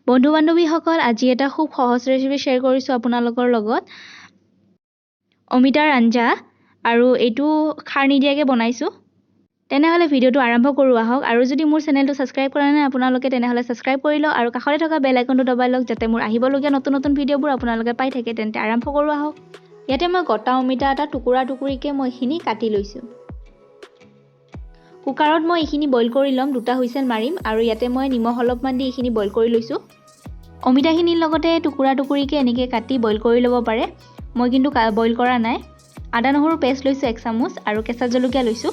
বন্ধু বান্ধৱীসকল আজি এটা খুব সহজ ৰেচিপি শ্বেয়াৰ কৰিছোঁ আপোনালোকৰ লগত অমিতাৰ আঞ্জা আৰু এইটো খাৰ নিদিয়াকৈ বনাইছোঁ তেনেহ'লে ভিডিঅ'টো আৰম্ভ কৰোঁ আহক আৰু যদি মোৰ চেনেলটো ছাবস্ক্ৰাইব কৰা নাই আপোনালোকে তেনেহ'লে ছাবস্ক্ৰাইব কৰি লওক আৰু কাষতে থকা বেল আইকনটো দবাই লওক যাতে মোৰ আহিবলগীয়া নতুন নতুন ভিডিঅ'বোৰ আপোনালোকে পাই থাকে তেন্তে আৰম্ভ কৰোঁ আহক ইয়াতে মই গোটা অমিতা এটা টুকুৰা টুকুৰিকৈ মই এইখিনি কাটি লৈছোঁ কুকাৰত মই এইখিনি বইল কৰি ল'ম দুটা হুইচেল মাৰিম আৰু ইয়াতে মই নিমখ অলপমান দি এইখিনি বইল কৰি লৈছোঁ অমিতাখিনিৰ লগতে টুকুৰা টুকুৰিকৈ এনেকৈ কাটি বইল কৰি ল'ব পাৰে মই কিন্তু বইল কৰা নাই আদা নহৰু পেষ্ট লৈছোঁ 1 চামুচ আৰু কেঁচা জলকীয়া লৈছোঁ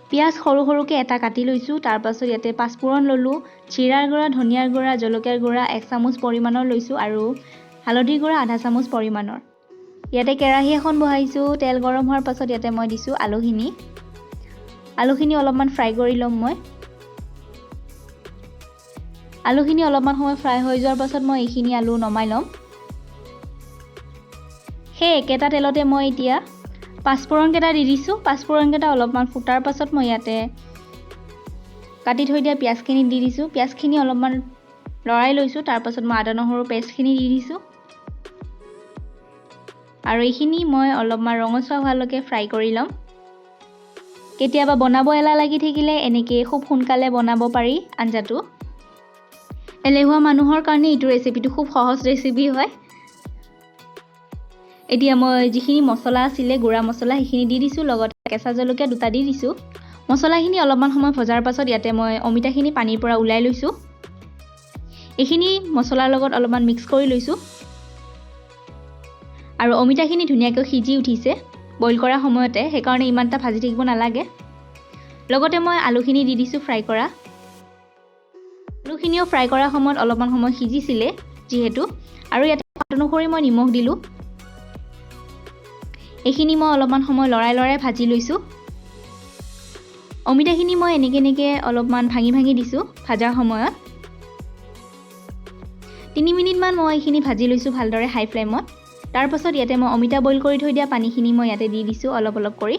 পিঁয়াজ সৰু সৰুকৈ এটা কাটি লৈছোঁ তাৰ পাছত ইয়াতে পাঁচফোৰণ ল'লোঁ জিৰাৰ গুড়া ধনিয়াৰ গুড়া জলকীয়াৰ গুড়া 1 চামুচ পৰিমাণৰ লৈছোঁ আৰু হালধিৰ গুড়া আধা চামুচ পৰিমাণৰ ইয়াতে কেৰাহী এখন বহাইছোঁ তেল গৰম হোৱাৰ পাছত ইয়াতে মই দিছোঁ আলুখিনি অলপমান ফ্ৰাই কৰি ল'ম মই আলুখিনি অলপমান সময় ফ্ৰাই হৈ যোৱাৰ পাছত মই এইখিনি আলু নমাই ল'ম সেই একেটা তেলতে মই এতিয়া পাঁচফোৰণকেইটা দি দিছোঁ পাঁচফোৰণকেইটা অলপমান ফুটাৰ পাছত মই ইয়াতে কাটি থৈ দিয়া পিঁয়াজখিনি দি দিছোঁ পিঁয়াজখিনি অলপমান লৰাই লৈছোঁ তাৰ পাছত মই আদা নহৰু পেষ্টখিনি দি দিছোঁ আৰু এইখিনি মই অলপমান ৰঙচুৱা হোৱালৈকে ফ্ৰাই কৰি ল'ম কেতিয়াবা বনাব এলাহ লাগি থাকিলে এনেকৈ খুব সোনকালে বনাব পাৰি আঞ্জাটো এলেহুৱা মানুহৰ কাৰণে এইটো ৰেচিপিটো খুব সহজ ৰেচিপি হয় এতিয়া মই যিখিনি মছলা আছিলে গুড়া মছলা সেইখিনি দি দিছোঁ লগতে কেঁচা জলকীয়া দুটা দি দিছোঁ মছলাখিনি অলপমান সময় ভজাৰ পাছত ইয়াতে মই অমিতাখিনি পানীৰ পৰা ওলাই লৈছোঁ এইখিনি মছলাৰ লগত অলপমান মিক্স কৰি লৈছোঁ আৰু অমিতাখিনি ধুনীয়াকৈ সিজি উঠিছে বইল কৰা সময়তে সেইকাৰণে ইমান এটা ভাজি থাকিব নালাগে লগতে মই আলুখিনি দি দিছোঁ ফ্ৰাই কৰা আলুখিনিও ফ্ৰাই কৰাৰ সময়ত অলপমান সময় সিজিছিলে যিহেতু আৰু ইয়াতে সোৱাদ অনুসৰি মই নিমখ দিলোঁ এইখিনি মই অলপমান সময় লৰাই ভাজি লৈছোঁ অমিতাখিনি মই এনেকৈ অলপমান ভাঙি দিছোঁ ভাজাৰ সময়ত 3 মিনিটমান মই এইখিনি ভাজি লৈছোঁ ভালদৰে হাই ফ্লেমত তাৰ পাছত ইয়াতে মই অমিতা বইল কৰি থৈ দিয়া পানীখিনি মই ইয়াতে দি দিছোঁ অলপ কৰি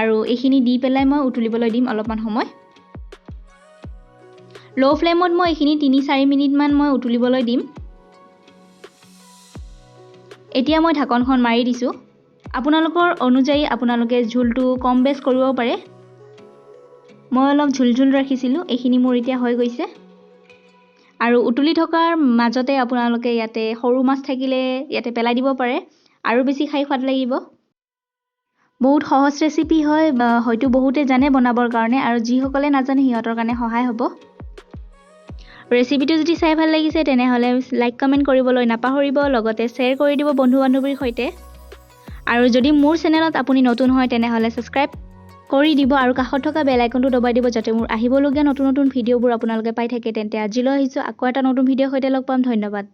আৰু এইখিনি দি পেলাই মই উতলিবলৈ দিম অলপমান সময় ল' ফ্লেমত মই এইখিনি 3-4 মিনিটমান মই উতলিবলৈ দিম এতিয়া মই ঢাকনখন মাৰি দিছোঁ আপোনালোকৰ অনুযায়ী আপোনালোকে ঝোলটো কম বেছ কৰিব পাৰে মই অলপ ঝোল ৰাখিছিলোঁ এইখিনি মোৰ এতিয়া হৈ গৈছে আৰু উতলি থকাৰ মাজতে আপোনালোকে ইয়াতে সৰু মাছ থাকিলে ইয়াতে পেলাই দিব পাৰে আৰু বেছি খাই সোৱাদ লাগিব বহুত সহজ ৰেচিপি হয় হয়তো বহুতে জানে বনাবৰ কাৰণে আৰু যিসকলে নাজানে সিহঁতৰ কাৰণে সহায় হ'ব ৰেচিপিটো যদি চাই ভাল লাগিছে তেনেহ'লে লাইক কমেণ্ট কৰিবলৈ নাপাহৰিব লগতে শ্বেয়াৰ কৰি দিব বন্ধু বান্ধৱীৰ সৈতে আৰু যদি মোৰ চেনেলত আপুনি নতুন হয় তেনেহ'লে ছাবস্ক্ৰাইব কৰি দিব আৰু কাষত থকা বেল আইকনটো দবাই দিব যাতে মোৰ আহিবলগীয়া নতুন ভিডিঅ'বোৰ আপোনালোকে পাই থাকে তেন্তে আজিলৈ আহিছোঁ আকৌ এটা নতুন ভিডিঅ'ৰ সৈতে লগ পাম ধন্যবাদ